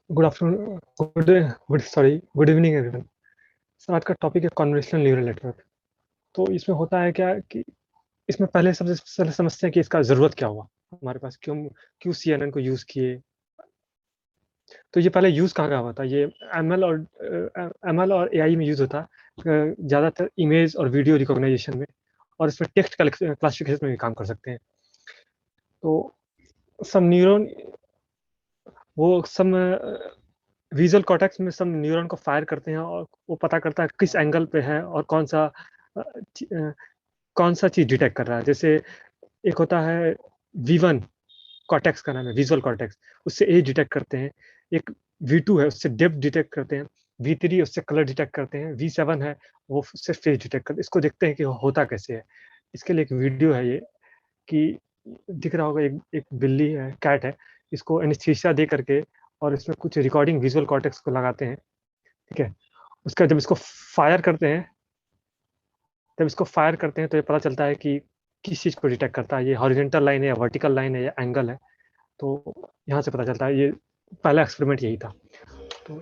Good afternoon, good evening everyone. Sir, आज का topic है कन्वोल्यूशनल न्यूरल नेटवर्क। तो इसमें होता है क्या कि इसमें पहले सबसे पहले समझते हैं कि इसका ज़रूरत क्या हुआ हमारे पास, क्यों क्यों सीएनएन को यूज़ किए। तो ये पहले यूज़ कहाँ का हुआ था? ये एमएल और एआई में यूज़ होता है, ज़्यादातर इमेज और वीडियो रिकॉग्नाइजेशन में, और इसमें टेक्स्ट क्लासिफिकेशन में भी काम कर सकते हैं। तो सम न्यूरॉन वो सम विजुअल कॉर्टेक्स में सब न्यूरॉन को फायर करते हैं, और वो पता करता है किस एंगल पे है और अ, अ, कौन सा चीज़ डिटेक्ट कर रहा है। जैसे एक होता है V1, कॉर्टेक्स का नाम है विजुअल कॉर्टेक्स, उससे एज डिटेक्ट करते हैं। एक V2 है, उससे डेप्थ डिटेक्ट करते हैं। V3 उससे कलर डिटेक्ट करते हैं। V7 है, वो उससे फेस डिटेक्ट करते हैं। इसको देखते हैं कि होता कैसे है। इसके लिए एक वीडियो है ये, कि दिख रहा होगा, एक एक बिल्ली है, कैट है, इसको एनेस्थीसिया दे करके और इसमें कुछ रिकॉर्डिंग विजुअल कॉर्टेक्स को लगाते हैं। ठीक है? उसका फायर करते हैं जब इसको फायर करते हैं तो ये पता चलता है कि किस चीज़ को डिटेक्ट करता है, ये हॉरिजॉन्टल लाइन है या वर्टिकल लाइन है या एंगल है। तो यहाँ से पता चलता है। ये पहला एक्सपेरिमेंट यही था। तो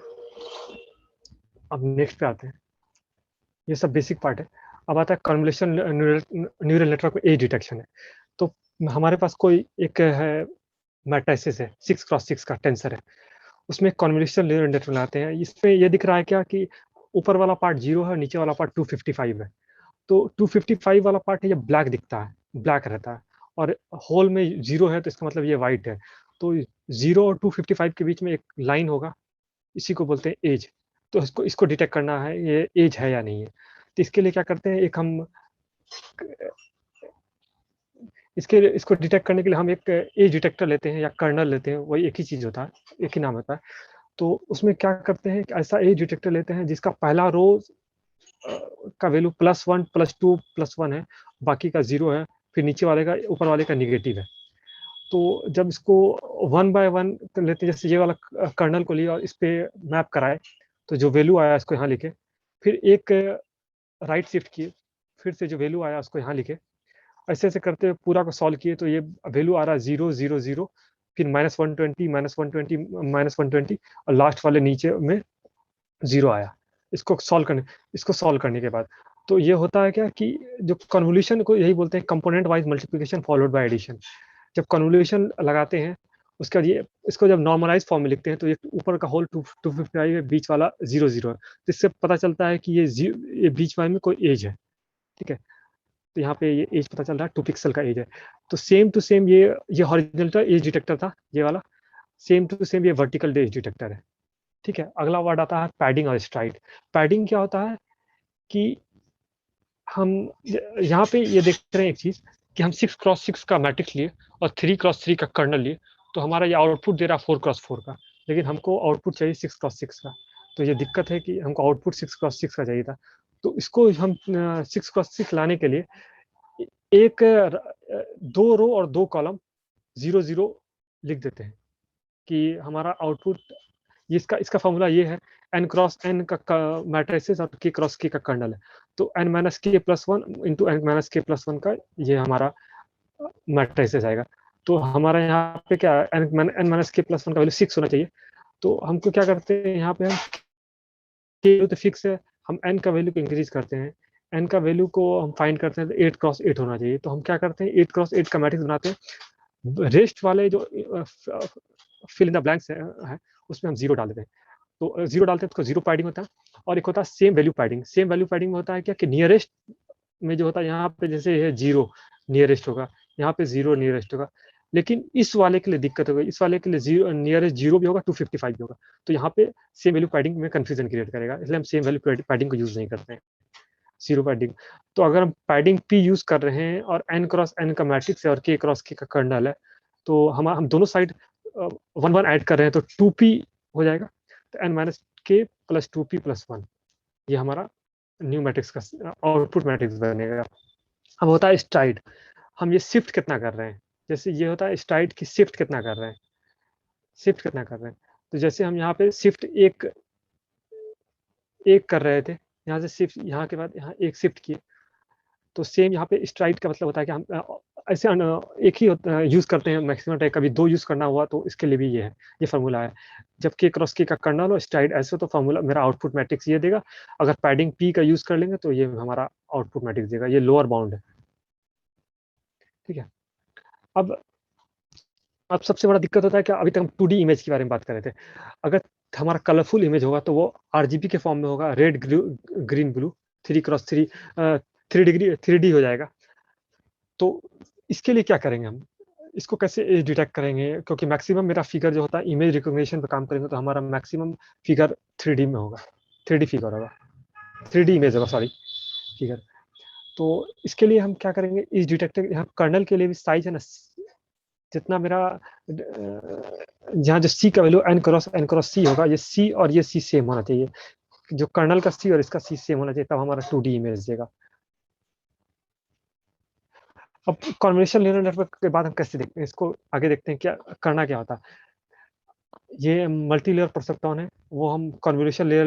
अब नेक्स्ट पे आते हैं। ये सब बेसिक पार्ट है। अब आता है कन्वोल्यूशन न्यूरल नेटवर्क में एज डिटेक्शन है। तो हमारे पास कोई एक है, मैट्रिसेस है, 6x6 का टेंसर है। उसमें कन्वोल्यूशन न्यूरल नेटवर्क बनाते हैं। इसमें ये दिख रहा है क्या कि ऊपर वाला पार्ट 0 है, नीचे वाला पार्ट 255 है। तो 255 वाला पार्ट है, ये ब्लैक दिखता है, ब्लैक रहता है, और होल में 0 है, तो इसका मतलब ये वाइट है। तो 0 और 255 के बीच में एक लाइन होगा, इसी को बोलते हैं एज। तो इसको इसको डिटेक्ट करना है, ये एज है या नहीं है। तो इसके लिए क्या करते हैं, एक हम इसको डिटेक्ट करने के लिए हम एक एज डिटेक्टर लेते हैं या कर्नल लेते हैं, वही एक ही चीज़ होता है, एक ही नाम होता है। तो उसमें क्या करते हैं कि ऐसा एज डिटेक्टर लेते हैं जिसका पहला रो का वैल्यू +1 +2 +1 है, बाकी का 0 है, फिर नीचे वाले का, ऊपर वाले का नेगेटिव है। तो जब इसको वन बाय वन कर लेते हैं, जैसे ये वाला कर्नल को लिया और इस पे मैप कराए, तो जो वैल्यू आया इसको यहाँ लिखे, फिर एक राइट शिफ्ट किए, फिर से जो वैल्यू आया उसको यहाँ लिखे। ऐसे ऐसे करते हुए पूरा को सॉल्व किए, तो ये वैल्यू आ रहा है 0 0 0, फिर -120 -120 -120, और लास्ट वाले नीचे में 0 आया। इसको सॉल्व करने इसको सॉल्व करने के बाद तो ये होता है क्या कि जो कन्वोल्यूशन को यही बोलते हैं, component wise multiplication followed by addition. जब कन्वोल्यूशन लगाते हैं, उसके बाद ये इसको जब नॉर्मलाइज फॉर्म में लिखते हैं, तो ये ऊपर का होल 255 है, बीच वाला 0 0 है। तो इससे पता चलता है कि ये बीच वाले में कोई एज है। ठीक है? तो यहाँ पे ये एज पता चल रहा है, 2 पिक्सल का एज है। तो सेम टू सेम ये हॉरिजॉन्टल एज डिटेक्टर था, ये वाला। सेम टू सेम ये वर्टिकल एज डिटेक्टर है। ठीक है? अगला वर्ड आता है पैडिंग और स्ट्राइड। पैडिंग क्या होता है कि हम यहाँ पे ये देख रहे हैं एक चीज, कि हम 6x6 का मैट्रिक्स लिए और 3x3 का कर्नल लिए, तो हमारा ये आउटपुट दे रहा है 4x4 का, लेकिन हमको आउटपुट चाहिए 6x6 का। तो ये दिक्कत है कि हमको आउटपुट 6x6 का चाहिए था। तो इसको हम 6x6 लाने के लिए एक दो रो और दो कॉलम 0 0 लिख देते हैं, कि हमारा आउटपुट, इसका इसका फॉर्मूला ये है, एन क्रॉस एन का मैट्रिसेस और के क्रॉस के का कर्नल है। तो N minus K plus one into N minus K plus one का ये हमारा मैट्रिसेस आएगा। तो हमारा यहाँ पे क्या, N minus K plus one का वैल्यू 6 होना चाहिए। तो हमको क्या करते हैं, यहाँ पे हम के तो फिक्स है, हम एन का वैल्यू को इंक्रीज करते हैं। एन का वैल्यू को हम फाइंड करते हैं, तो 8x8 होना चाहिए। तो हम क्या करते हैं, 8x8 का मैट्रिक्स बनाते हैं। रेस्ट वाले जो फिल इन द ब्लैंक्स है, उसमें हम जीरो डाल देते हैं। तो जीरो डालते हैं तो जीरो पैडिंग होता है। और एक होता है same value padding. Same value padding में होता है क्या कि नियरेस्ट में जो होता है, यहाँ पे जैसे है 0 नियरेस्ट होगा, यहाँ पे 0 नियरेस्ट होगा। लेकिन इस वाले के लिए दिक्कत होगी, इस वाले के लिए जीरो नियरेस्ट 0 भी होगा, 255 भी होगा। तो यहाँ पे सेम वैल्यू पैडिंग में कंफ्यूजन क्रिएट करेगा, इसलिए हम सेम वैल्यू पैडिंग को यूज नहीं करते हैं, जीरो पैडिंग। तो अगर हम पैडिंग पी यूज कर रहे हैं और एन क्रॉस एन का मैट्रिक्स है और के क्रॉस के का कर्नल है, तो हम दोनों साइड 1 1 ऐड कर रहे हैं, तो 2p हो जाएगा। तो N minus K plus 2p+1, ये हमारा न्यू मैट्रिक्स का आउटपुट मैट्रिक्स बनेगा। अब होता है स्ट्राइड। हम ये शिफ्ट कितना कर रहे हैं, जैसे ये होता है स्ट्राइड की शिफ्ट कितना कर रहे हैं, शिफ्ट कितना कर रहे हैं। तो जैसे हम यहाँ पे शिफ्ट एक एक कर रहे थे, यहाँ से शिफ्ट, यहाँ के बाद यहाँ एक शिफ्ट किए, तो सेम यहाँ पे स्ट्राइड का मतलब होता है कि हम ऐसे एक ही यूज करते हैं मैक्सिमम टाइम, कभी 2 यूज करना हुआ तो इसके लिए भी ये है, ये फॉर्मूला है। जब के क्रॉस के का कर्नल हो स्ट्राइड ऐसे, तो फॉर्मूला मेरा आउटपुट मैट्रिक्स ये देगा। अगर पैडिंग पी का यूज कर लेंगे तो ये हमारा आउटपुट मैट्रिक्स देगा, ये लोअर बाउंड है। ठीक है। अब अब सबसे बड़ा दिक्कत होता है कि अभी तक हम 2D इमेज के बारे में बात कर रहे थे। अगर हमारा कलरफुल इमेज होगा तो वो आरजीबी के फॉर्म में होगा, red green blue, 3x3, 3 degree 3D हो जाएगा। तो इसके लिए क्या करेंगे हम, इसको कैसे एज डिटेक्ट करेंगे, क्योंकि मैक्सिमम मेरा फिगर जो होता है इमेज रिकॉग्निशन पे काम करेंगे तो हमारा मैक्सिमम फिगर 3D में होगा, 3D फिगर होगा, 3D इमेज होगा, सॉरी, फिगर। तो इसके लिए हम क्या करेंगे, एज डिटेक्टर यहाँ कर्नल के लिए भी साइज है ना, जितना मेरा जहाँ जो सी का वैल्यू n क्रॉस सी होगा, ये सी और ये सी सेम होना चाहिए। जो कर्नल का सी और इसका सी सेम होना चाहिए, तब हमारा 2D इमेज देगा। अब कॉन्वोल्यूशन न्यूरल नेटवर्क के बाद हम कैसे देखते हैं इसको, आगे देखते हैं क्या करना क्या होता है। ये मल्टी लेयर परसेप्ट्रॉन है, वो हम कॉन्वोल्यूशन लेयर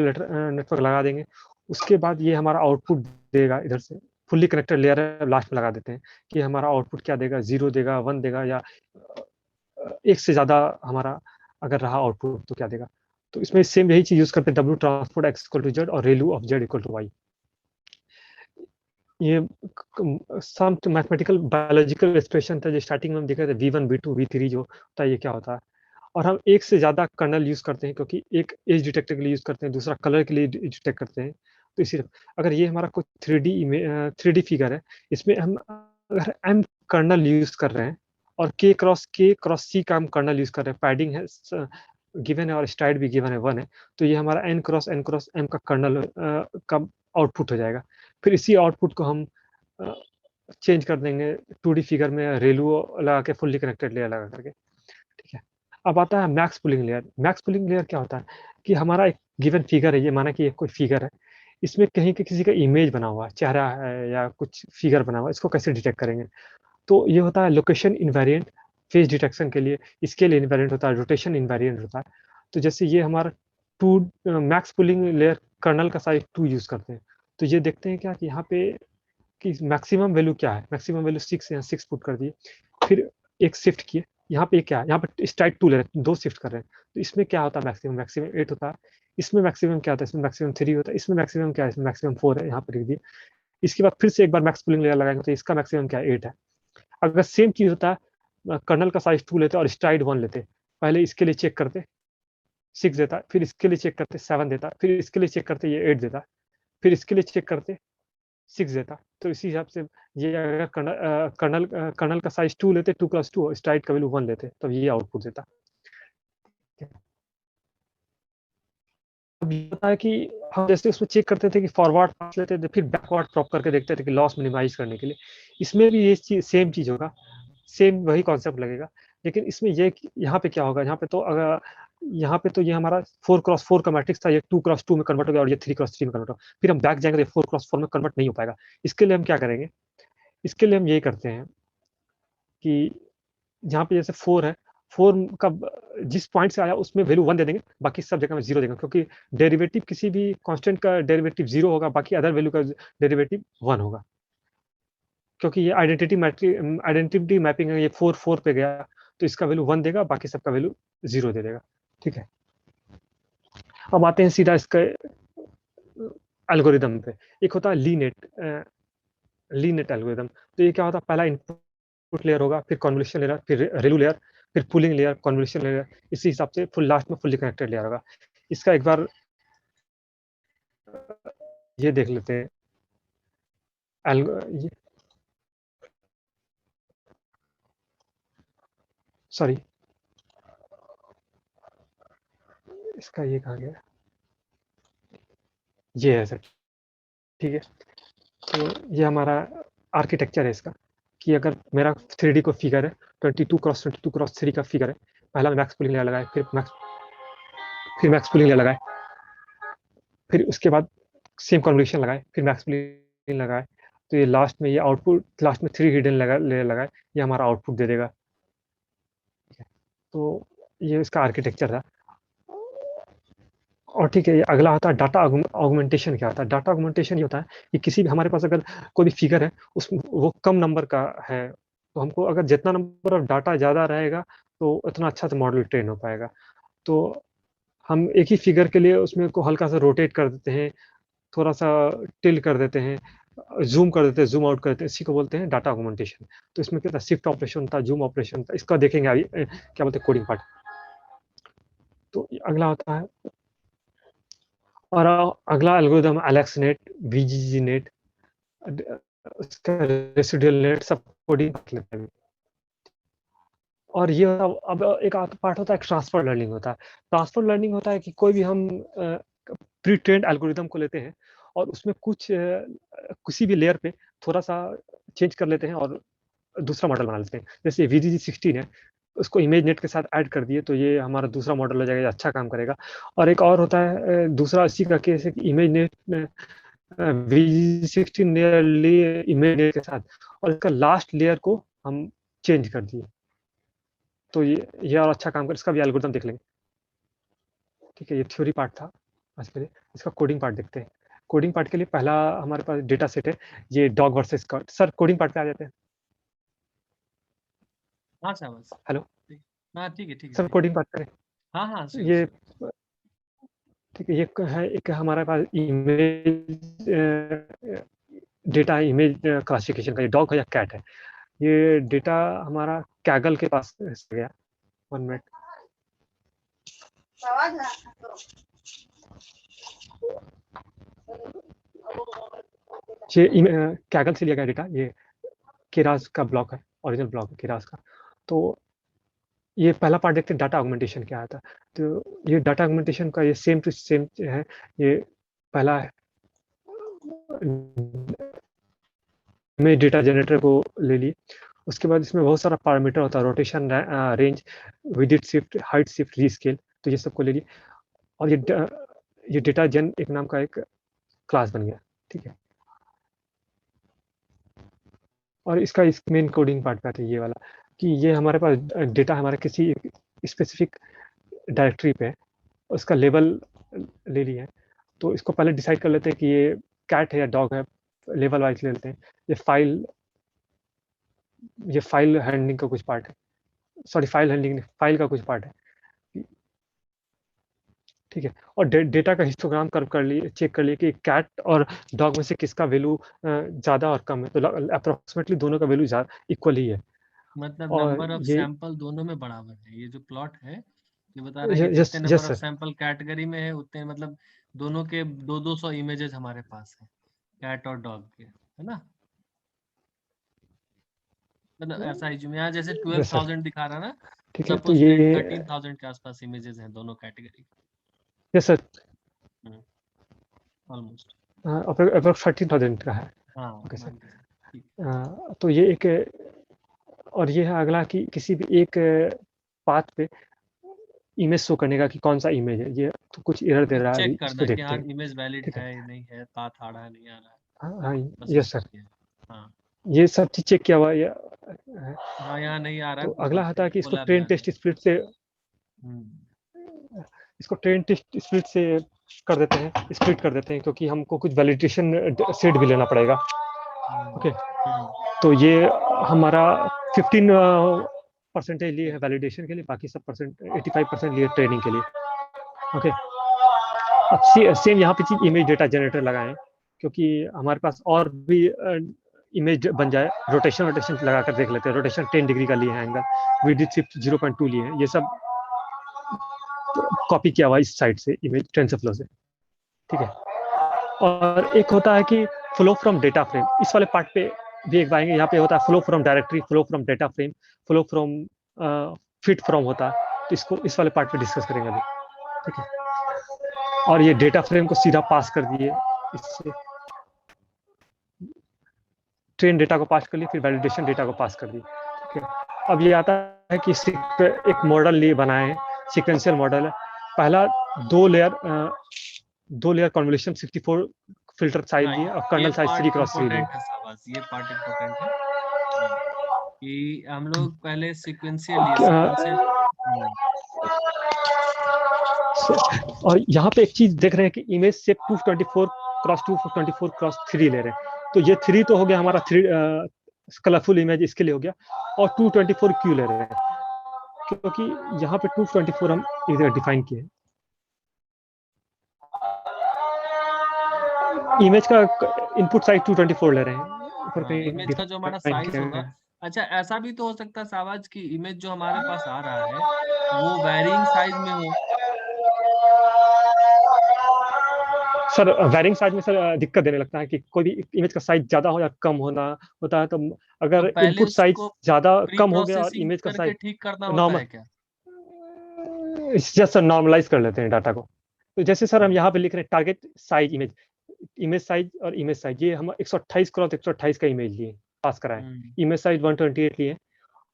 नेटवर्क लगा देंगे। उसके बाद ये हमारा आउटपुट देगा इधर से, फुल्ली कनेक्टेड लेयर लास्ट में लगा देते हैं कि हमारा आउटपुट क्या देगा, 0 देगा, 1 देगा, या एक से ज्यादा हमारा अगर रहा आउटपुट तो क्या देगा। तो इसमें सेम यही चीज यूज करते हैं, W transport X equal to Z और ReLU of Z equal to Y. ये सम मैथमेटिकल बायोलॉजिकल एक्सप्रेशन था जो स्टार्टिंग में हम देख रहे थे, V1 V2 V3 जो होता है, ये क्या होता है। और हम एक से ज्यादा कर्नल यूज करते हैं, क्योंकि एक एज डिटेक्टर के लिए यूज करते हैं, दूसरा कलर के लिए डिटेक्ट करते हैं। तो इसी अगर ये हमारा कोई 3D फिगर है, इसमें हम अगर m कर्नल यूज कर रहे हैं और k क्रॉस c का हम कर्नल यूज कर रहे हैं, पैडिंग है गिवन है और स्ट्राइड भी गिवन है 1 है, तो ये हमारा n क्रॉस m का कर्नल का आउटपुट हो जाएगा। फिर इसी आउटपुट को हम चेंज कर देंगे 2D फिगर में, रेलू लगा के, फुल्ली कनेक्टेड लेयर लगा करके। ठीक है। अब आता है max pooling layer. Max pooling layer क्या होता है कि हमारा एक गिवन फिगर है, ये माना कि एक कोई फिगर है, इसमें कहीं के किसी का इमेज बना हुआ है, चेहरा है या कुछ फिगर बना हुआ है, इसको कैसे डिटेक्ट करेंगे। तो ये होता है लोकेशन इनवेरिएंट फेस डिटेक्शन के लिए, इसके लिए इनवेरिएंट होता है, रोटेशन इनवेरिएंट होता है। तो जैसे ये हमारा two max pooling layer kernel का साइज 2 यूज करते हैं। तो ये देखते हैं क्या कि यहाँ पे कि मैक्सिमम वैल्यू क्या है, मैक्सिमम वैल्यू 6, यहाँ 6 पुट कर दिए, फिर एक शिफ्ट किए, यहाँ पे क्या है, यहाँ पे स्ट्राइक 2 ले रहे हैं, 2 शिफ्ट कर रहे हैं। तो इसमें क्या होता है, मैक्सिमम मैक्सिमम 8 होता है, इसमें मैक्सिमम क्या होता है, इसमें मैक्सिमम 3 होता है, इसमें मैक्सिमम क्या है, इसमें मैक्सिमम 4 है, यहाँ पे लिख दिए। इसके बाद फिर से एक बार मैक्स पुलिंग लेयर लगाएंगे तो इसका मैक्सिमम क्या है, 8 है। अगर सेम चीज होता है, कर्नल का साइज 2 लेते और स्ट्राइड 1 लेते, पहले इसके लिए चेक करते 6 देता है, फिर इसके लिए चेक करते 7 देता है, फिर इसके लिए चेक करते ये 8 देता है, फिर इसके लिए चेक करते 6 देता। तो इसी हिसाब से ये अगर कर्नल का साइज 2 लेते, 2 + 2, स्ट्राइड का वैल्यू 1 लेते, तब ये आउटपुट देता। अब ये होता है कि हम जैसे उसमें चेक करते थे कि फॉरवर्ड पास लेते थे, फिर बैकवर्ड ड्रॉप करके देखते थे कि लॉस मिनिमाइज करने के लिए। इसमें भी ये चीज सेम चीज होगा, सेम वही कॉन्सेप्ट लगेगा। लेकिन इसमें ये यहाँ पे क्या होगा, यहाँ पे तो अगर यहाँ पे तो ये हमारा 4x4 का मैट्रिक्स था, ये 2x2 में कन्वर्ट हो गया और ये 3x3 में कन्वर्ट हो गया, फिर हम बैक जाएंगे तो 4x4 में कन्वर्ट नहीं हो पाएगा। इसके लिए हम क्या करेंगे, इसके लिए हम यही करते हैं कि जहाँ पे जैसे 4 है, 4 का जिस पॉइंट से आया उसमें वैल्यू 1 दे देंगे, बाकी सब जगह में 0 देंगे, क्योंकि डेरिवेटिव किसी भी कांस्टेंट का डेरिवेटिव 0 होगा, बाकी अदर वैल्यू का डेरिवेटिव 1 होगा। क्योंकि ये आइडेंटिटी मैपिंग है, ये 4 4 पे गया तो इसका वैल्यू 1 देगा, बाकी सबका वैल्यू 0 दे देगा। ठीक है। अब आते हैं सीधा इसके एल्गोरिदम पे। एक होता है लीनेट एल्गोरिदम। तो ये क्या होता है, पहला इनपुट लेयर होगा, फिर कन्वोल्यूशन लेयर, फिर रेलू लेयर, फिर पुलिंग लेयर, कन्वोल्यूशन लेयर, इसी हिसाब से फुल लास्ट में फुल्ली कनेक्टेड लेयर होगा। इसका एक बार ये देख लेते हैं, सॉरी, इसका ये कहाँ गया, ये है सर। ठीक है। तो ये हमारा आर्किटेक्चर है इसका, कि अगर मेरा 3D को फिगर है, 22x22x3 का फिगर है, पहला मैक्स पुलिंग लेयर लगाए, फिर मैक्स पुलिंग लेयर लगाए, फिर उसके बाद सेम कन्वोल्यूशन लगाए, फिर मैक्स पुलिंग लगाए, तो ये लास्ट में ये आउटपुट, लास्ट में 3 हिडन लेयर लगाए, ये हमारा आउटपुट दे देगा। तो ये इसका आर्किटेक्चर था। और ठीक है, ये अगला आता है डाटा ऑगमेंटेशन। क्या होता है डाटा ऑगमेंटेशन? ये होता है कि किसी भी हमारे पास अगर कोई भी फिगर है, उस वो कम नंबर का है, तो हमको अगर जितना नंबर ऑफ डाटा ज़्यादा रहेगा तो उतना अच्छा से मॉडल ट्रेन हो पाएगा। तो हम एक ही फिगर के लिए उसमें को हल्का सा रोटेट कर देते हैं, थोड़ा सा टिल्ट कर देते हैं, ज़ूम कर देते हैं, ज़ूम आउट कर देते हैं, इसी को बोलते हैं डाटा ऑगमेंटेशन। तो इसमें क्या था, शिफ्ट ऑपरेशन था, ज़ूम ऑपरेशन था, इसका देखेंगे अभी क्या बोलते हैं कोडिंग पार्ट। तो अगला होता है, और अगला एल्गोरिदम एलेक्सनेट, वीजीजीनेट, उसका रेसिडुअल नेट सब कोडिंग कर लेते हैं। और ये अब एक पार्ट होता है, ट्रांसफर लर्निंग होता है। ट्रांसफर लर्निंग होता है कि कोई भी हम प्री ट्रेन्ड एल्गोरिदम को लेते हैं और उसमें कुछ किसी भी लेयर पे थोड़ा सा चेंज कर लेते हैं और दूसरा मॉडल बना लेते हैं। जैसे VGG16 है, उसको इमेज नेट के साथ ऐड कर दिए तो ये हमारा दूसरा मॉडल हो जाएगा, ये अच्छा काम करेगा। और एक और होता है दूसरा इसी का केस है कि इमेज नेट में VGG16 लेयर लिए इमेज नेट के साथ, और इसका लास्ट लेयर को हम चेंज कर दिए, तो ये और अच्छा काम कर, इसका भी एल्गोरिदम देख लेंगे। ठीक है, ये थ्योरी पार्ट था आज के लिए। इसका कोडिंग पार्ट देखते हैं। कोडिंग पार्ट के लिए पहला हमारे पास डेटा सेट है, ये dog versus cut. Sir coding part पे आ जाते हैं। हाँ शाबाश। हेलो, हाँ ठीक है सर कोडिंग पार्ट करें। हाँ हाँ ये ठीक है, ये है एक हमारे पास इमेज डेटा इमेज क्लासिफिकेशन का, ये डॉग है या कैट है। ये डेटा हमारा कैगल के पास से गया। 1 मिनट। ये कैगल से लिया गया डेटा, ये केरास का ब्लॉक है, ओरिजिनल ब्लॉक है केरास का। तो ये पहला पार्ट देखते हैं, डाटा ऑगमेंटेशन क्या आता है। तो ये डाटा ऑगमेंटेशन का ये सेम टू सेम है। ये पहला है, मैं डेटा जनरेटर को ले लिए। उसके बाद इसमें बहुत सारा पैरामीटर होता है, rotation, range, width shift, height shift, rescale, तो ये सबको ले लिए। और ये डेटा जन एक नाम का एक क्लास बन गया। ठीक है, और इसका इस मेन कोडिंग पार्ट पे आता है ये वाला, कि ये हमारे पास डेटा हमारे किसी स्पेसिफिक डायरेक्टरी पे है, उसका लेबल ले लिया है। तो इसको पहले डिसाइड कर लेते हैं कि ये कैट है या डॉग है, लेवल वाइज ले लेते हैं। ये फाइल हैंडलिंग का कुछ पार्ट है, सॉरी फाइल हैंडलिंग नहीं, फाइल का कुछ पार्ट है। ठीक है, और डेटा का हिस्टोग्राम कर्व कर लिए, चेक कर लिए कि कैट और डॉग में से किसका वैल्यू ज़्यादा और कम है। तो अप्रोक्सीमेटली दोनों का वैल्यू इक्वल ही है। मतलब और नंबर ऑफ ये सैंपल दोनों में बराबर है। ये जो प्लॉट है ये बता रहा है कि यस जितने yes number of sir, sample category में है उतने मतलब दोनों के 200 इमेजेस हमारे पास है, कैट और डॉग के, है ना। मतलब ऐसा ही जो यहाँ जैसे यस सर। 12,000 दिखा रहा ना, ठीक है, तो सपोज ये 13,000 के आसपास इमेजेस हैं दोनों category. Yes sir, almost. Approx 13,000 का है। हाँ ओके सर। मान के चलो, ठीक। तो ये एक, और ये है अगला कि किसी भी एक पाथ पे इमेज शो करने का कि कौन सा इमेज है। ये तो कुछ एरर दे रहा है अभी, चेक इसको करना कि देखते हाँ हैं। इमेज वैलिड ठीक है, है नहीं है, पाथ आ रहा है नहीं आ रहा है, हाँ हाँ, बस यस इसको सर, किया। हाँ ये सब चीज चेक किया हुआ है। हाँ यहाँ नहीं आ रहा तो है, अगला बोलते आता है हैं कि इसको खोला भी ट्रेन आ टेस्ट जाए। स्प्लिट से, हम्म। इसको ट्रेन टेस्ट स्प्लिट से कर देते हैं, स्प्लिट कर देते हैं, क्योंकि हमको कुछ वैलिडेशन सेट भी लेना पड़ेगा। हम्म। ओके, हम्म। तो ये हमारा 15% लिए है वैलिडेशन के लिए, बाकी सब परसेंट 85% लिए ट्रेनिंग के लिए। ओके, अब सेम यहाँ पे चीज इमेज डेटा जनरेटर लगाएं, क्योंकि हमारे पास और भी इमेज बन जाए। रोटेशन रोटेशन लगा कर देख लेते हैं। रोटेशन 10 डिग्री का लिए है एंगल, विड्थ शिफ्ट 0.2 लिए हैं, ये सब कॉपी किया हुआ इस साइड से इमेज टेंसरफ्लो से। ठीक है, और एक होता है कि फ्लो फ्रॉम डेटा फ्रेम, इस वाले पार्ट पे भी एक बाएंगे। यहाँ पे होता है flow from directory, flow from data frame, flow from fit from होता है। तो इसको इस वाले पार्ट पे डिस्कस करेंगे अभी। ठीक है, और ये डेटा फ्रेम को सीधा पास कर दिए, इससे ट्रेन डेटा को पास कर लिए, फिर वैलिडेशन डेटा को पास कर दिए। ठीक है, अब ये आता है कि एक मॉडल लिए बनाए हैं, सीक्वेंशियल मॉडल है। पहला दो लेयर कन्वोल्यूशन 64 फिल्टर साइज हाँ लिए और ये कर्नल साइज पार्ट 3x3 लिए। इम्पोर्टेंट है शाबाश, ये पार्ट इम्पोर्टेंट है। हाँ, कि हम लोग पहले सीक्वेंशियल लिए सीक्वेंशियल। और यहाँ पे एक चीज देख रहे हैं कि इमेज से 224 क्रॉस 224 क्रॉस 3 ले रहे हैं। तो ये 3 तो हो गया हमारा कलरफुल इमेज इसके लिए हो गया। और 224 क्यों ले रहे हैं, क्योंकि यहाँ पे 224 हम इधर डिफाइन किए। इमेज का इनपुट साइज 224 ले रहे हैं, ऊपर कहीं इमेज का जो हमारा define साइज किया होगा। है। अच्छा, ऐसा भी तो हो सकता है सावाज की इमेज जो हमारे पास आ रहा है वो वैरिंग साइज में हो। सर वैरिंग साइज में सर दिक्कत देने लगता है कि कोई भी इमेज का साइज ज्यादा हो या कम होना होता है, तो तो अगर पहले इनपुट साइज उसको ज्यादा प्री कम हो गया और प्रोसेसिंग इमेज का करके साइज ठीक करना होता नॉर्मल, है क्या? जस्ट सर नॉर्मलाइज कर लेते हैं डाटा को। तो जैसे सर हम हाँ। यहाँ पे लिख रहे हैं target size image, image size और इमेज साइज, ये हम 128 क्रॉस 128 का इमेज लिए पास कराए, हम्म। इमेज साइज 128 लिए,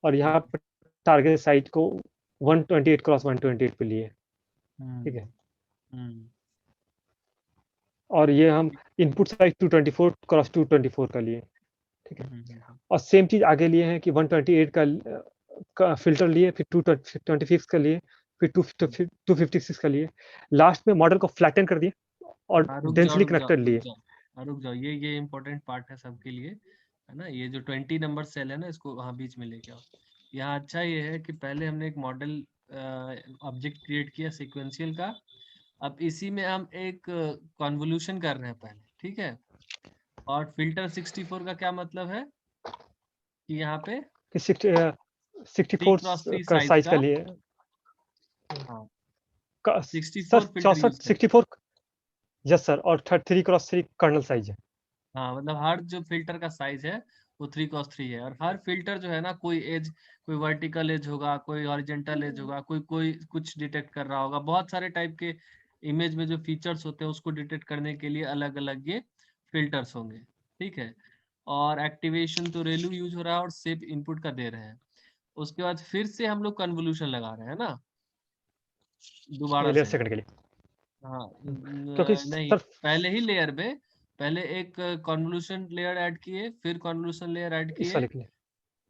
और यहाँ पर टारगेट साइज को 128 क्रॉस 128 पे लिए। ठीक हम्म। है, हम्म। और ये हम इनपुट साइज 224 क्रॉस 224 का लिए। ठीक है, और सेम चीज आगे लिए हैं कि 128 का फिल्टर लिए, फिर 226 का लिए, फिर 256 का लिए, लास्ट में मॉडल को फ्लैटन कर दिए और हाँ, रुक जाओ डेंसली रुक जाओ कनेक्टेड रुक लिए। जाओ। हाँ, रुक जाओ, ये इम्पोर्टेंट पार्ट है सबके लिए, है ना। ये जो 20 नंबर सेल है ना, इसको वहाँ बीच में लेके आओ। यहाँ अच्छा ये है कि पहले हमने एक मॉडल ऑब्जेक्ट क्रिएट किया सीक्वेंशियल का। अब इसी में हम एक कॉन्वोल्यूशन कर रहे हैं पहले, ठीक है। और फिल्टर 64 का क्या मतलब है कि यहाँ पे कि 64 3x3 का साइज साइज का। का लिए, हाँ, सर 64 फिल्टर 64 यूज कर। 64, यस सर, और 3 क्रॉस 3 कर्नल साइज है। हाँ, मतलब हर जो फिल्टर का साइज है वो 3x3 है। और हर फिल्टर जो है ना, कोई एज, कोई वर्टिकल एज होगा, कोई हॉरिजेंटल एज होगा, कोई कोई कुछ डिटेक्ट कर रहा होगा। बहुत सारे टाइप के इमेज में जो फीचर्स होते हैं उसको डिटेक्ट करने के लिए अलग अलग ये फिल्टर्स होंगे, ठीक है। और एक्टिवेशन तो रेलू यूज हो रहा है और शेप इनपुट का दे रहे हैं। उसके बाद फिर से हम लोग कन्वोल्यूशन लगा रहे हैं ना, दोबारा लेयर से। सेकंड के लिए, हाँ, क्योंकि नहीं, सर पहले ही लेयर में पहले एक कन्वोल्यूशन लेयर ऐड किए, फिर कन्वोल्यूशन लेयर ऐड इस किए, वाले के लिए,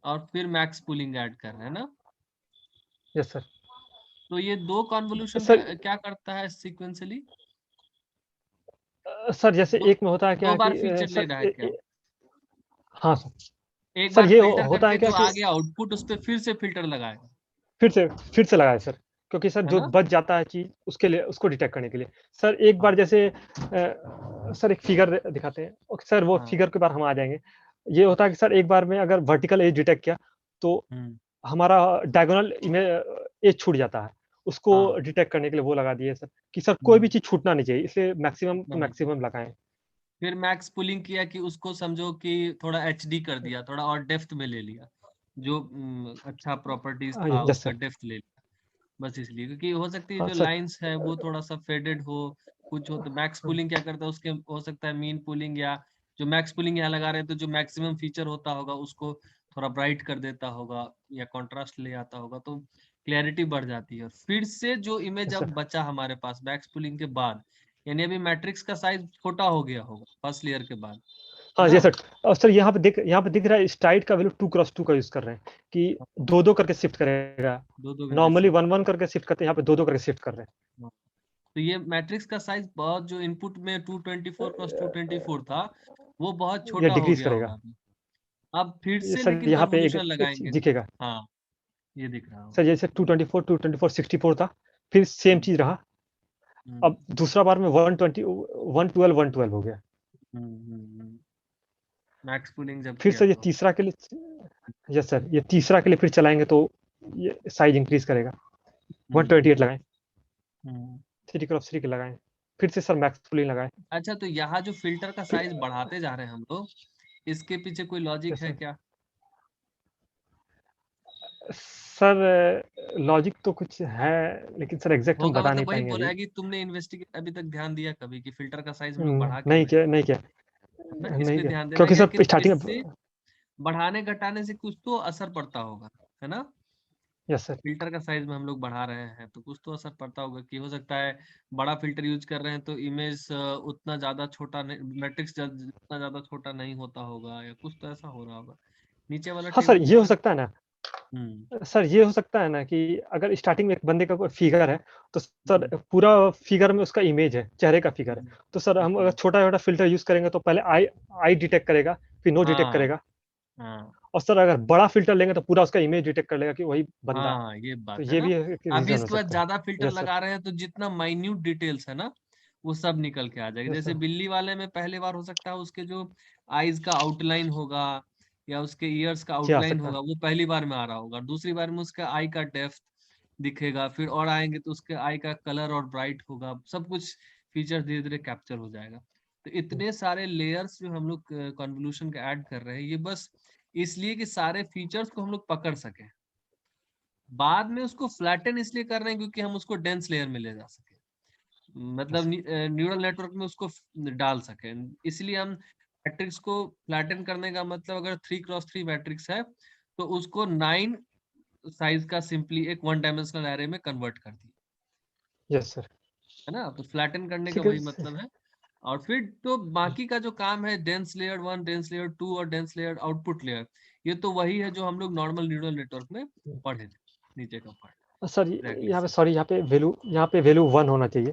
और फिर मैक्स पूलिंग ऐड कर रहे हैं ना। Yes sir. तो ये दो कन्वोल्यूशन सर क्या करता है सीक्वेंशियली? सर जैसे दो एक में होता है दो क्या बार कि फीचर ले सर रहा है क्या? हाँ सर। एक सर बार ये फिल्टर होता करके है क्या जो कि आ गया आउटपुट उस पर फिर से फिल्टर लगाएगा, फिर से लगाए सर, क्योंकि सर है जो ना। बच जाता है चीज उसके लिए, उसको डिटेक्ट करने के लिए। सर एक हाँ। बार जैसे सर एक फिगर दिखाते हैं, और सर वो हाँ। फिगर के बार हम आ जाएंगे। ये होता है कि सर एक बार में अगर वर्टिकल एज डिटेक्ट किया तो हम्म। हमारा डायगोनल एज छूट जाता है, उसको हाँ। डिटेक्ट करने के लिए वो लगा दिए सर, कि सर कोई भी हम्म। चीज छूटना नहीं चाहिए, इसलिए मैक्सिमम उतना टू नहीं चाहिए। मैक्सिमम लगाएं। फिर मैक्स पुलिंग किया कि उसको समझो कि थोड़ा एचडी कर दिया, थोड़ा और डेप्थ में ले लिया, जो अच्छा प्रॉपर्टीज हाँ था यस उसका सर। डेप्थ ले लिया। बस इसलिए, क्योंकि हो सकती है हाँ जो सर। लाइंस है वो थोड़ा सा फेडेड हो, कुछ हो। तो मैक्स पुलिंग क्या करता है उसके, हो सकता है मीन पुलिंग, या जो मैक्स पुलिंग यहाँ लगा रहे हैं तो जो मैक्सिमम फीचर होता होगा उसको थोड़ा ब्राइट कर देता होगा या कंट्रास्ट ले आता होगा, तो क्लैरिटी बढ़ जाती है। फिर से जो इमेज यस अब सर। बचा हमारे पास मैक्स पुलिंग के बाद, यानी अभी मैट्रिक्स का साइज छोटा हो गया होगा फर्स्ट लेयर के बाद, है हाँ ना। जी सर। और सर यहाँ पे दिख रहा है स्ट्राइड का वैल्यू 2x2 का यूज कर रहे हैं, कि दो दो करके शिफ्ट करेगा। दो दो करके नॉर्मली शिफ्ट। 1 1 करके शिफ्ट करते हैं, यहाँ पे दो दो करके शिफ्ट कर रहे तो ये मैट्रिक्स का साइज बहुत, जो इनपुट में 224 क्रॉस 224 था वो बहुत हैं, या छोटा हो डिक्रीज गया होगा करेगा। अभी। अब फिर ये से सर लेकिन यहाँ पे एक कन्वोल्यूशन लगाएंगे। दिखेगा। हाँ, ये दिख रहा सर होगा। जैसे 224 64 था, फिर सेम हम्म। चीज रहा। हम्म। अब दूसरा बार में 120 112 हो गया। मैक्स पुलिंग जब फिर किया सर ये तो। तीसरा के लिए, यस सर, ये तीसरा के लिए फिर चलाएंगे तो ये साइज इंक्रीज करेगा। हम्म। 128 लगाएं, हम्म। 3x3 के लगाएं, फिर से सर मैक्स पुलिंग लगाएं। अच्छा, तो यहाँ जो फिल्टर का फिर साइज बढ़ाते जा रहे हैं हम लोग, इसके पीछे कोई लॉजिक यस है सर। क्या? सर लॉजिक तो कुछ है, लेकिन सर एग्जैक्ट हम होगा, बता नहीं मतलब वही पाएंगे बोला अभी। है कि तुमने इन्वेस्टिगेट अभी तक ध्यान दिया कभी कि फिल्टर का साइज हम लोग बढ़ा क्यों नहीं रहे हैं? किया, नहीं किया, ना, इस नहीं पे किया, ध्यान देना, क्योंकि कि सर आखिर स्टार्टिंग। इससे बढ़ाने घटाने से कुछ तो असर पड़ता होगा, है ना। Yes sir. फिल्टर का साइज में हम लोग बढ़ा रहे हैं तो कुछ तो असर पड़ता होगा, कि हो सकता है बड़ा फिल्टर यूज कर रहे हैं तो इमेज उतना ज्यादा छोटा नहीं, मैट्रिक्स उतना ज्यादा छोटा नहीं होता होगा, या कुछ तो ऐसा हो रहा होगा। नीचे वाला हाँ सर टेबल ये हो थोड़ा। सकता है ना। हम्म। सर ये हो सकता है ना कि अगर स्टार्टिंग में एक बंदे का कोई फिगर है, तो सर हम्म। पूरा फिगर में उसका इमेज है, चेहरे का फिगर है, तो सर हम अगर हम्म। छोटा छोटा फिल्टर यूज करेंगे तो पहले आई आई डिटेक्ट करेगा, फिर नो डिटेक्ट हाँ, करेगा। हाँ और सर अगर बड़ा फिल्टर लेंगे तो पूरा उसका इमेज डिटेक्ट कर लेगा कि वही बंदा है। हाँ, ये तो बात है ये ना। भी एक अभी रीजन हो इसके बाद सकता है। ज्यादा फिल्टर यस सर। लगा रहे हैं तो जितना माइन्यूट डिटेल्स है ना, वो सब निकल के आ जाएगा। यस जैसे सर। बिल्ली वाले में पहले बार हो सकता है उसके जो आईज का आउटलाइन होगा या उसके ईयर्स का जी आ आउटलाइन सकता है। होगा, वो पहली बार में आ रहा होगा। दूसरी बार में उसका आई का डेप्थ दिखेगा, फिर और आएंगे तो उसके आई का कलर और ब्राइट होगा, सब कुछ फीचर धीरे धीरे कैप्चर हो जाएगा। तो इतने सारे लेयर्स जो हम लोग कन्वोल्यूशन के ऐड कर रहे हैं, ये बस इसलिए कि सारे फीचर्स को हम लोग पकड़ सके। बाद में उसको फ्लैटन इसलिए कर रहे हैं क्योंकि हम उसको डेंस लेयर में ले जा सके, मतलब यस न्यूरल नेटवर्क में उसको डाल सके। इसलिए हम मैट्रिक्स को फ्लैटन करने का मतलब, अगर 3x3 मैट्रिक्स है तो उसको 9 साइज का सिंपली एक वन डायमेंशनल एरे में कन्वर्ट कर दी, यस सर। है ना। तो फ्लैटन करने का ठीक है वही मतलब है। और फिर तो बाकी का जो काम है, डेंस लेयर 1, डेंस लेयर 2 और डेंस लेयर आउटपुट लेयर, ये तो वही है जो हम लोग नॉर्मल न्यूरल नेटवर्क में पढ़े थे, नीचे का पार्ट। सर एग्जैक्टली यहाँ पे सर। सॉरी, यहाँ पे वैल्यू 1 होना चाहिए,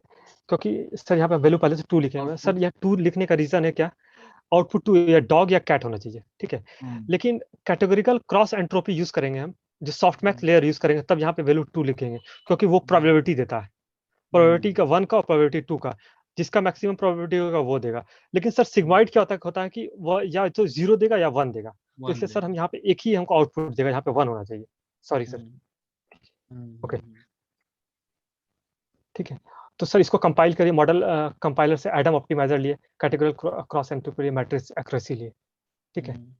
क्योंकि सर यहाँ पे वैल्यू पहले से 2 लिखे हुए हैं। Sir output. यह 2 लिखने का रीज़न है क्या? आउटपुट 2 या डॉग या कैट होना चाहिए, ठीक है? लेकिन कैटेगोरिकल क्रॉस एंट्रोपी यूज़ करेंगे हम, जो सॉफ्टमैक्स लेयर यूज़ करेंगे, तब यहाँ पे वैल्यू 2 लिखेंगे, क्योंकि वो प्रोबेबिलिटी देता है। प्रोबेबिलिटी का 1 का और प्रोबेबिलिटी 2 का, जिसका मैक्सिमम प्रोबेबिलिटी होगा वो देगा। लेकिन सर सिग्मॉइड क्या होता है कि वह या तो 0 देगा या 1 देगा। तो वन इसलिए सर देगा। हम यहाँ पे एक ही हमको आउटपुट देगा, यहाँ पे 1 होना चाहिए। Sorry sir. Hmm, okay, hmm. ठीक है। तो सर इसको कंपाइल करिए, मॉडल कंपाइलर से एडम ऑप्टिमाइज़र लिए, categorical cross entropy metrics accuracy लिए, ठीक है? हम्म,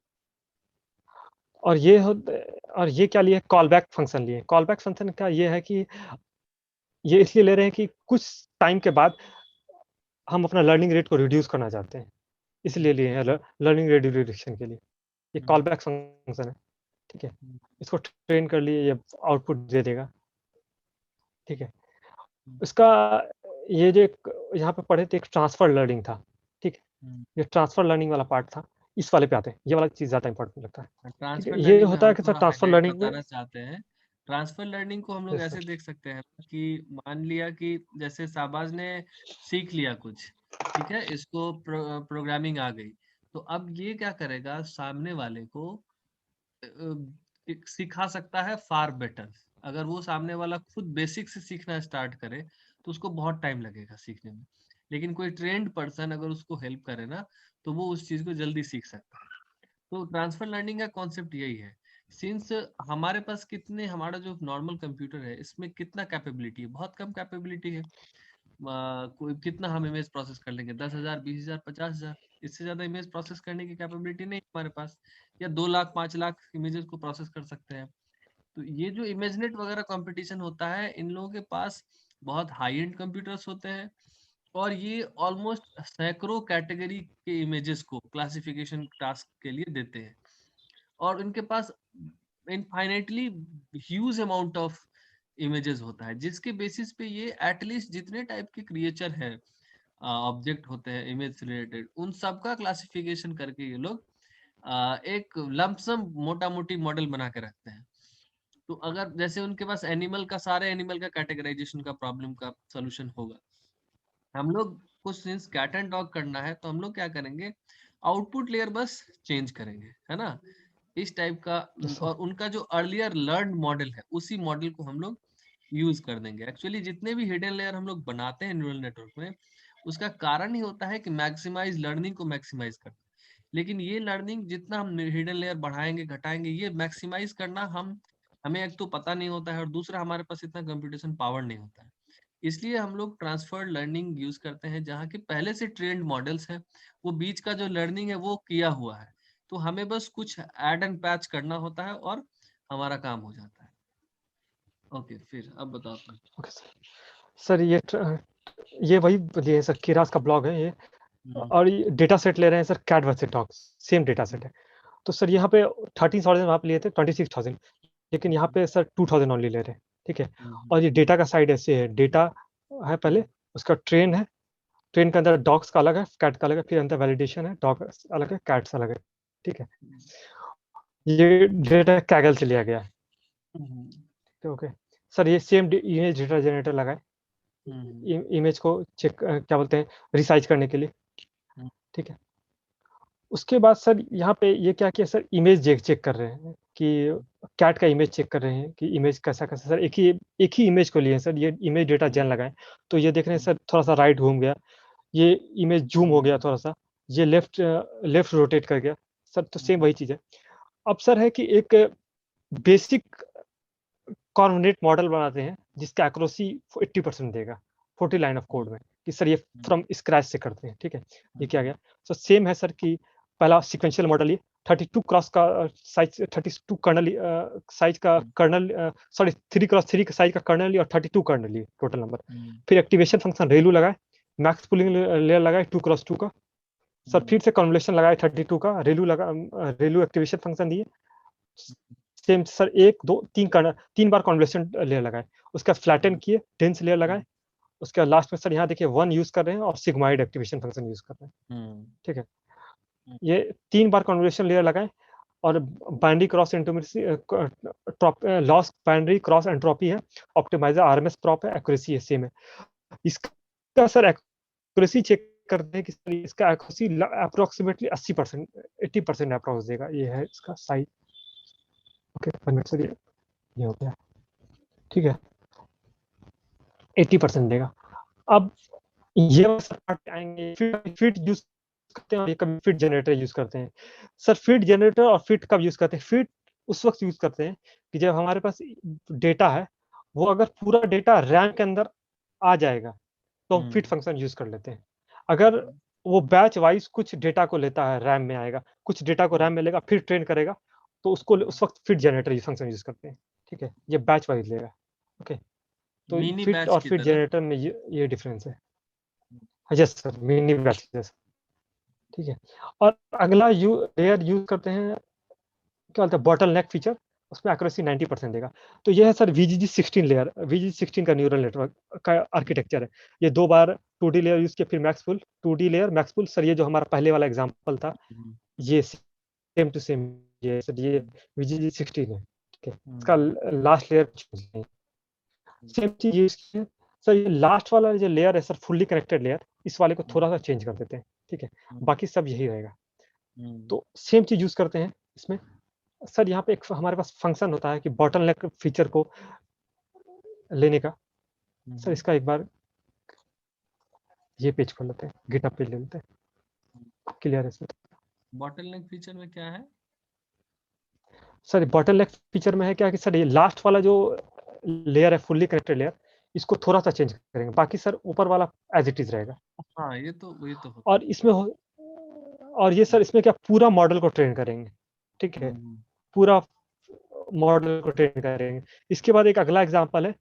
और ये हो और ये क्या लिए? कॉलबैक फंक्शन लिए। कॉलबैक फंक्शन का ये है कि ये इसलिए ले रहे हैं कि कुछ टाइम के बाद हम अपना लर्निंग रेट को रिड्यूस करना चाहते हैं, इसलिए लिए हैं लर्निंग रेट रिडक्शन के लिए। ये हम्म, कॉलबैक फंक्शन है, ठीक है? हम्म, इसको ट्रेन कर लिए, ये आउटपुट दे देगा, ठीक है? हम्म, इसका ये जो यहाँ पे पढ़े थे, एक ट्रांसफर लर्निंग था, ठीक है? हम्म। ये ट्रांसफर लर्निंग वाला पार्ट था, इस वाले पे आते हैं। ये वाला चीज़ ज़्यादा इम्पोर्टेंट लगता है, ठीक ट्रांसफर है? ये लर्निंग में होता हम है कि सर थोड़ा ट्रांसफर हाईलाइट लर्निंग में। बताना चाहते हैं। ट्रांसफर लर्निंग को हम लोग यस ऐसे सर। देख सकते हैं कि मान लिया कि जैसे शाहबाज ने सीख लिया कुछ, ठीक है, इसको प्रोग्रामिंग आ गई, तो अब ये क्या करेगा, सामने वाले को सिखा सकता है फार बेटर। अगर वो सामने वाला खुद बेसिक से सीखना स्टार्ट करे तो उसको बहुत टाइम लगेगा सीखने में। लेकिन कोई ट्रेंड पर्सन अगर उसको हेल्प करे ना, तो वो उस चीज को जल्दी सीख सकता है। तो ट्रांसफर लर्निंग का कॉन्सेप्ट यही है। सिंस हमारे पास कितने, हमारा जो नॉर्मल कंप्यूटर है इसमें कितना कैपेबिलिटी है, बहुत कम कैपेबिलिटी है। कोई कितना हम इमेज प्रोसेस कर लेंगे, 10,000, 20,000, 50,000, इससे ज्यादा इमेज प्रोसेस करने की कैपेबिलिटी नहीं हमारे पास। या 2 लाख 5 लाख इमेजेस को प्रोसेस कर सकते हैं। तो ये जो इमेजनेट वगैरह कंपटीशन होता है, इन लोगों के पास बहुत हाई एंड कंप्यूटर्स होते हैं, और ये ऑलमोस्ट सैकड़ों कैटेगरी के इमेजेस को क्लासिफिकेशन टास्क के लिए देते हैं। और इनके पास infinitely huge amount of images होता है, जिसके बेसिस पे ये एटलीस्ट जितने टाइप के क्रिएचर है, ऑब्जेक्ट होते हैं इमेज से रिलेटेड, उन सब का क्लासिफिकेशन करके ये लोग एक लमसम मोटा मोटी मॉडल बना के रखते हैं। तो अगर जैसे उनके पास एनिमल का, सारे एनिमल का कैटेगराइजेशन का प्रॉब्लम का सोल्यूशन होगा, हम लोग को सिंस कैट एंड डॉग करना है, तो हम लोग क्या करेंगे, आउटपुट लेयर बस चेंज करेंगे, है ना, इस टाइप का। Yes sir. और उनका जो अर्लियर लर्न मॉडल है, उसी मॉडल को हम लोग यूज कर देंगे। एक्चुअली जितने भी हिडन लेयर हम लोग बनाते हैं न्यूरल नेटवर्क में, उसका कारण ही होता है कि मैक्सिमाइज लर्निंग को मैक्सिमाइज करना। लेकिन ये लर्निंग जितना हम हिडन लेयर बढ़ाएंगे घटाएंगे, ये मैक्सिमाइज करना हम हमें एक तो पता नहीं होता है, और दूसरा हमारे पास इतना कंप्यूटेशन पावर नहीं होता है। इसलिए हम लोग ट्रांसफर लर्निंग यूज करते हैं, जहाँ के पहले से ट्रेंड मॉडल्स हैं, वो बीच का जो लर्निंग है वो किया हुआ है, तो हमें बस कुछ ऐड एंड पैच करना होता है और हमारा काम हो जाता है। ओके, फिर अब बताओ तुम। Okay sir. सर ये वही लिए सर, केरास का ब्लॉग है ये। हम्म, और ये डेटा सेट ले रहे हैं sir, cat versus dogs, same data set है। तो सर यहाँ पे 13,000 आप लिए थे, 26,000, लेकिन यहाँ पे सर 2,000 ओनली ले रहे हैं, ठीक है? हम्म, और ये डेटा का साइड ऐसे है, डेटा है पहले, उसका ट्रेन है, ट्रेन के अंदर डॉग्स का अलग है, कैट का अलग है, फिर अंदर वैलिडेशन है, डॉग अलग है, कैट्स अलग है, ठीक है? ये डेटा कैगल से लिया गया है, हम्म, तो ओके। सर ये सेम इमेज डेटा जनरेटर लगाए, हम्म, इमेज को चेक क्या बोलते हैं, रिसाइज करने के लिए, हम्म, ठीक है? उसके बाद सर यहाँ पे ये क्या किया सर, इमेज चेक कर रहे हैं कि कैट का इमेज चेक कर रहे हैं कि इमेज कैसा कैसा सर, एक ही इमेज को लिए सर, ये इमेज डेटा जेन लगाएं। तो ये देख रहे हैं सर, थोड़ा सा राइट घूम गया, ये इमेज जूम हो गया थोड़ा सा, ये लेफ्ट लेफ्ट रोटेट कर गया सर। तो सेम वही चीज़ है। अब सर है कि एक बेसिक कॉर्डिनेट मॉडल बनाते हैं जिसका एक्यूरेसी 80% देगा 40 लाइन ऑफ कोड में, कि सर ये फ्रॉम स्क्रैच से करते हैं। ठीक है, ये क्या गया। सो सेम है सर कि पहला सीक्वेंशियल मॉडल, ये 32 क्रॉस का साइज, 32 कर्नल साइज का कर्नल, सॉरी 3 क्रॉस 3 का साइज का कर्नल लिया और 32 कर्नल लिए टोटल नंबर। फिर एक्टिवेशन फंक्शन रेलू लगाए, मैक्स पुलिंग लेयर लगाए 2 क्रॉस 2 का। सर फिर से कन्वोल्यूशन लगाए 32 का, रेलू एक्टिवेशन फंक्शन दिए। सेम सर 1 2 3 बार कन्वोल्यूशन लेयर लगाए, उसका फ्लैटन किए, डेंस लेयर लगाए। उसके बाद लास्ट में सर यहाँ देखिए 1 यूज कर रहे हैं और सिग्मॉइड एक्टिवेशन फंक्शन यूज कर रहे हैं। ठीक है, ये 3 बार कन्वोल्यूशन लेयर लगाए और binary cross loss binary cross entropy है, ऑप्टिमाइजर आरएमएस प्रॉप है, एक्यूरेसी है सेम है। इसका सर एक्यूरेसी चेक करते हैं कि सर इसका एक्यूरेसी अप्रोक्सीमेटली 80% 80% अप्रोक्स देगा। ये है इसका साइज। ओके 1 मिनट सर, ये हो गया। ठीक है, 80% देगा। अब ये पार्ट आएंगे, फिट यूज करते हैं और ये कभी फिट जनरेटर यूज करते हैं। सर फिट जनरेटर और फिट कब यूज करते हैं? फिट उस वक्त यूज करते हैं कि जब हमारे पास डेटा है, वो अगर पूरा डेटा रैम के अंदर आ जाएगा तो हम फिट फंक्शन यूज कर लेते हैं। अगर वो बैच वाइज कुछ डेटा को लेता है, रैम में आएगा, कुछ डेटा को रैम में लेगा, फिर ट्रेन करेगा, तो उसको उस वक्त फिट जनरेटर फंक्शन यूज करते हैं। ठीक है, ये बैच वाइज लेगा। ओके, तो मिनी फिट बैच और की फिट तरह। जनरेटर में ये डिफरेंस है। यस सर, मिनी बैच जैसा। ठीक है, और अगला लेयर यूज करते हैं, क्या बोलते हैं, बॉटल नेक फीचर। उसमें एक्यूरेसी 90% देगा। तो ये है सर VGG 16 लेयर, VGG 16 का न्यूरल नेटवर्क का आर्किटेक्चर है। ये 2 बार 2D लेयर यूज किया, फिर मैक्सफुल 2D लेयर मैक्सफुल। सर ये जो हमारा पहले वाला एग्जांपल था, ये सेम टू सेम ये सर, ये VGG 16 है। ठीक है, इसका लास्ट लेयर सेम चीज यूज की है। सर ये लास्ट वाला जो लेयर है सर, फुल्ली कनेक्टेड लेयर, इस वाले को थोड़ा सा चेंज कर देते हैं। ठीक है, बाकी सब यही रहेगा। तो सेम चीज यूज करते हैं इसमें। सर यहाँ पे एक हमारे पास फंक्शन होता है कि बॉटल नेक फीचर को लेने का। सर इसका एक बार ये पेज खोल लेते हैं, गिटहब पेज ले लेते हैं, क्लियर है सर। बॉटल नेक फीचर में क्या है? सर बॉटल नेक फीचर में है क्या कि सर ये लास्ट वाला जो लेयर है, फुल्ली कनेक्टेड लेयर, इसको थोड़ा सा चेंज करेंगे, बाकी सर ऊपर वाला एज इट इज रहेगा। हाँ, ये तो और होता इसमें और ये सर इसमें क्या पूरा मॉडल को ट्रेन करेंगे। ठीक है। है, पूरा मॉडल को ट्रेन करेंगे। इसके बाद एक अगला एग्जांपल है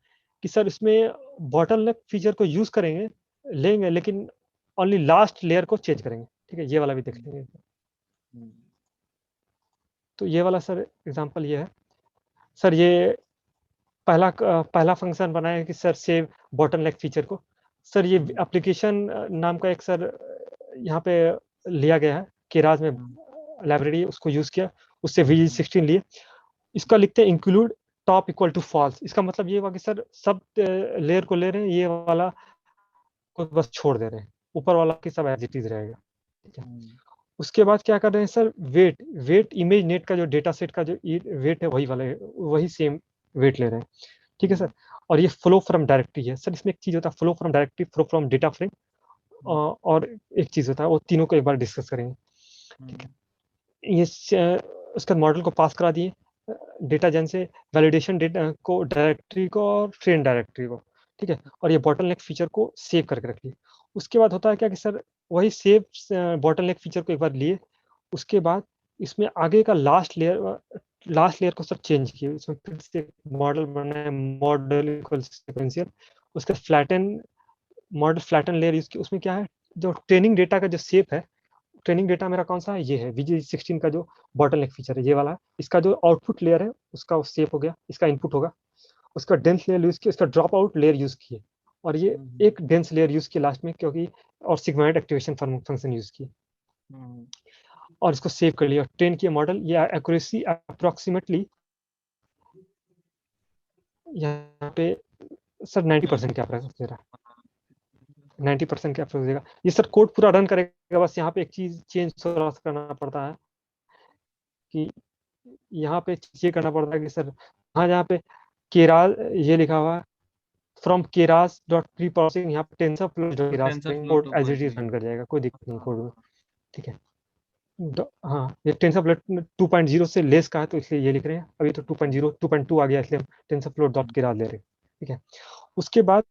कि सर इसमें बॉटल नेक फीचर को यूज करेंगे, लेंगे, लेकिन ओनली लास्ट लेयर को चेंज करेंगे। ठीक है, ये वाला भी देख लेंगे। तो ये वाला सर एग्जांपल ये है। सर ये पहला फंक्शन बनाया है कि सर सेव बॉटल नेक फीचर को। सर ये एप्लीकेशन नाम का एक सर यहाँ पे लिया गया है, केराज में लाइब्रेरी, उसको यूज किया, उससे VG16 लिए। इसका लिखते हैं include top equal to false. इसका मतलब ये हुआ कि सर सब लेयर को ले रहे हैं, ये वाला को बस छोड़ दे रहे हैं, ऊपर वाला की सब एज इट इज रहेगा। ठीक है, उसके बाद क्या कर रहे हैं सर, वेट इमेज नेट का जो डेटा सेट का जो वेट है, वही वाला है, वही सेम वेट ले रहे हैं। ठीक है सर, और ये फ्लो फ्रॉम डायरेक्टरी है। सर इसमें एक चीज होता है, flow from directory, flow from data frame, और एक चीज होता है, वो तीनों को एक बार डिस्कस करेंगे। ठीक है, ये उसका मॉडल को पास करा दिए डेटा जेन से, वैलिडेशन डेटा को, डायरेक्टरी को और ट्रेन डायरेक्टरी को। ठीक है, और ये बॉटलनेक फीचर को सेव करके रख लिए। उसके बाद होता है क्या कि सर वही सेव बॉटलनेक फीचर को एक बार लिए, उसके बाद इसमें आगे का लास्ट लेयर को सब चेंज किए। इसमें फिर से मॉडल बनाए, मॉडल इक्वल सिक्वेंशियल, उसका फ्लैटन लेयर यूज की। उसमें क्या है, जो ट्रेनिंग डेटा का जो शेप है, ट्रेनिंग डेटा मेरा कौन सा है, ये है VG16 का जो बॉटलनेक फीचर है, ये वाला है। इसका जो आउटपुट लेयर है उसका शेप हो गया, इसका इनपुट होगा। उसका डेंस लेयर यूज किया, इसका ड्रॉप आउट लेयर यूज किए, और ये एक डेंस लेयर यूज किया लास्ट में, क्योंकि और सिग्मॉइड एक्टिवेशन फंक्शन यूज किए, और इसको सेव कर लिया, ट्रेन किया मॉडल। ये एक्यूरेसी अप्रोक्सीमेटली यहाँ पे सर 90% क्या दे रहा है। 90% का अप्रोच देगा। ये सर कोड पूरा रन करेगा, बस यहाँ पे एक चीज चेंज थोड़ा सा करना पड़ता है कि यहाँ पे ये करना पड़ता है कि सर हाँ, यहाँ पे केरास ये लिखा हुआ है, from Keras dot preprocessing, यहाँ पे टेंसर फ्लो डॉट तो Keras TensorFlow code to as it point is नहीं रन कर होगा। जाएगा, कोई दिक्कत नहीं हाँ कोड में। हाँ। ठीक है। हाँ, ये टेंसर फ्लो 2.0 से लेस का है, तो इसलिए ये लिख रहे हैं। अभी तो 2.0 2.2 आ गया, इसलिए हम टेंसर फ्लो डॉट केरास ले रहे हैं। ठीक है। उसके बाद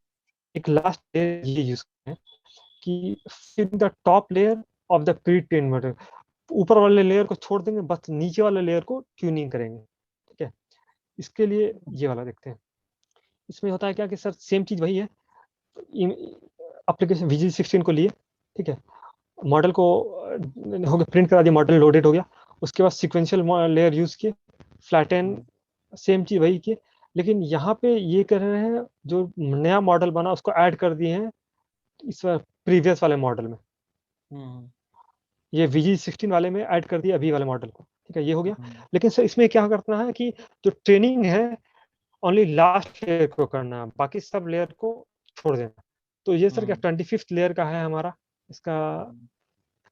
एक लास्ट ये यूज करें कि फिर the top layer of the pre train model, ऊपर वाले लेयर को छोड़ देंगे, बस नीचे वाले लेयर को ट्यूनिंग करेंगे। ठीक है। इसके लिए ये वाला देखते हैं। इसमें होता है क्या कि सर सेम चीज वही है, एप्लीकेशन VG16 को लिए। ठीक है। मॉडल को हो गया, प्रिंट करा दिया, मॉडल लोडेड हो गया। उसके बाद सिक्वेंशियल लेयर यूज किए, फ्लैटन, सेम चीज वही किए। लेकिन यहाँ पे ये कर रहे हैं, जो नया मॉडल बना उसको ऐड कर दिए हैं इस प्रीवियस वाले मॉडल में। हम्म ये VG16 वाले में ऐड कर दिया अभी वाले मॉडल को। ठीक है, ये हो गया। हम्म लेकिन सर इसमें क्या करना है कि जो ट्रेनिंग है ओनली लास्ट लेयर को करना है, बाकी सब लेयर को छोड़ देना। तो ये सर क्या हम्म 25th लेयर का है हमारा, इसका हम्म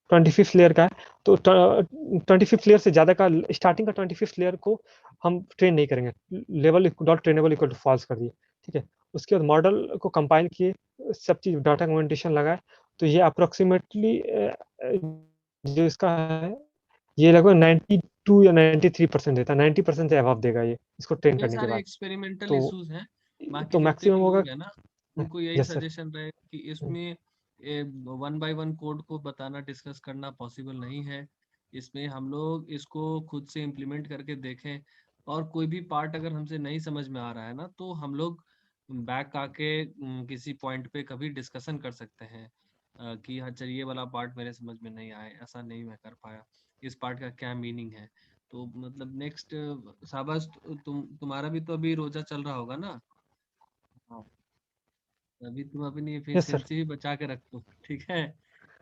25th लेयर का है। तो 25th लेयर से ज़्यादा का, स्टार्टिंग का 25th लेयर को हम ट्रेन नहीं करेंगे, level dot trainable equal to false कर दिए। ठीक है। उसके बाद मॉडल को कंपाइल किए, सब चीज़ डाटा कमेंटेशन लगाए, तो ये अप्रोक्सीमेटली जो इसका है, ये लगभग 92 या 93% देता है, 90% से अबव देगा ये, इसको ट्रेन ये करने के सारे बाद। एक्सपेरिमेंटल तो इश्यूज हैं। बाकी तो जितने मैक्सिमम भी होगा। लोग हैं ना, उनको यही यस सर। सजेशन रहेगा कि इसमें 1 by 1 कोड को बताना, डिस्कस करना पॉसिबल नहीं है। इसमें हम लोग इसको खुद से इम्प्लीमेंट करके देखें, और कोई भी पार्ट अगर हमसे नहीं समझ में आ रहा है ना, तो हम लोग बैक आके किसी पॉइंट पे कभी डिस्कशन कर सकते हैं कि हाँ चलिए, ये वाला पार्ट मेरे समझ में नहीं आया, ऐसा नहीं मैं कर पाया, इस पार्ट का क्या मीनिंग है। तो मतलब नेक्स्ट, शाबाश, तुम्हारा भी तो अभी रोजा चल रहा होगा ना। हाँ। अभी तुम अपनी यस सर। एफिशिएंसी भी बचा के रखो, ठीक है,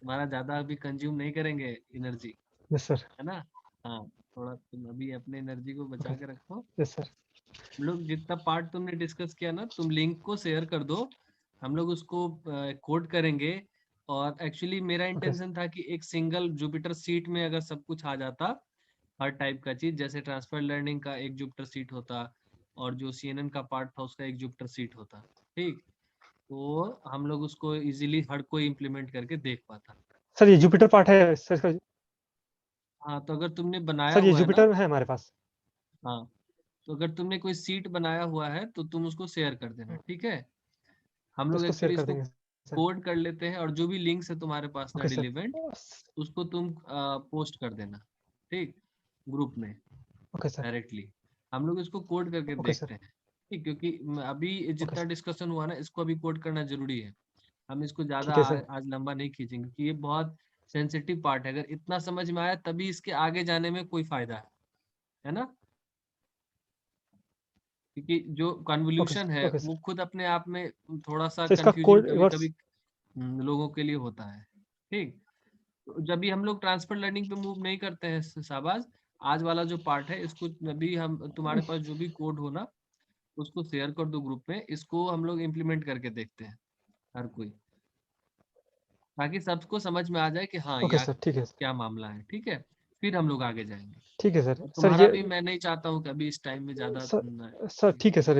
तुम्हारा ज्यादा अभी कंज्यूम नहीं करेंगे एनर्जी, यस सर। है ना। हाँ, थोड़ा तुम अभी अपने एनर्जी को ओके। बचा के रखो। Yes sir. हम लोग जितना पार्ट तुमने डिस्कस किया ना, तुम लिंक को शेयर कर दो, हम लोग उसको कोड करेंगे। और एक्चुअली मेरा ओके। इंटेंशन था कि एक सिंगल जुपिटर सीट में अगर सब कुछ आ जाता, हर टाइप का चीज, जैसे ट्रांसफर लर्निंग का एक जुपिटर सीट होता, और जो CNN का पार्ट था उसका एक जुपिटर सीट होता, ठीक, तो हम लोग उसको इजीली हर कोई इम्प्लीमेंट करके देख पाता। सर ये जुपिटर पार्ट है सर इसका। हाँ, तो अगर तुमने बनाया सर ये हुआ है ना, जुपिटर है हमारे पास। हाँ, तो अगर तुमने कोई सीट बनाया हुआ है तो तुम उसको शेयर कर देना, ठीक है। हम तो लोग इसको शेयर एक्चुअली कर इसको देंगे सर। कोड कर लेते हैं, और जो भी लिंक्स है तुम्हारे पास ना ओके सर। रिलेवेंट, उसको तुम पोस्ट कर देना, ठीक, ग्रुप में ओके सर। डायरेक्टली। हम लोग इसको कोड करके ओके देखते सर। हैं, ठीक, क्योंकि अभी ओके जितना सर। डिस्कशन हुआ ना, इसको अभी कोड करना जरूरी है। हम इसको ज्यादा ठीक है सर। आज लंबा नहीं खींचेंगे, क्योंकि ये बहुत सेंसिटिव पार्ट है। अगर इतना समझ में आया तभी इसके आगे जाने में कोई फायदा है ना। क्योंकि जो ओके कन्वोल्यूशन सर। है ओके वो सर। खुद अपने आप में थोड़ा सा सर इसका कंफ्यूजिंग कोड कभी वर्ड्स। कभी लोगों के लिए होता है, ठीक। तो जब भी हम लोग ट्रांसफर लर्निंग पे मूव नहीं करते हैं शाबाश, आज वाला जो पार्ट है इसको अभी हम, तुम्हारे पास जो भी कोड हो ना, उसको शेयर कर दो ग्रुप में, इसको हम लोग इम्प्लीमेंट करके देखते हैं हर कोई, ताकि सबको समझ में आ जाए कि हाँ ओके या सर। ठीक है सर। क्या मामला है, ठीक है। फिर हम लोग आगे जाएंगे। ठीक है सर। और सर तुम्हारा ये भी मैं नहीं चाहता हूँ कि अभी इस टाइम में ज्यादा सर, सर ठीक है सर।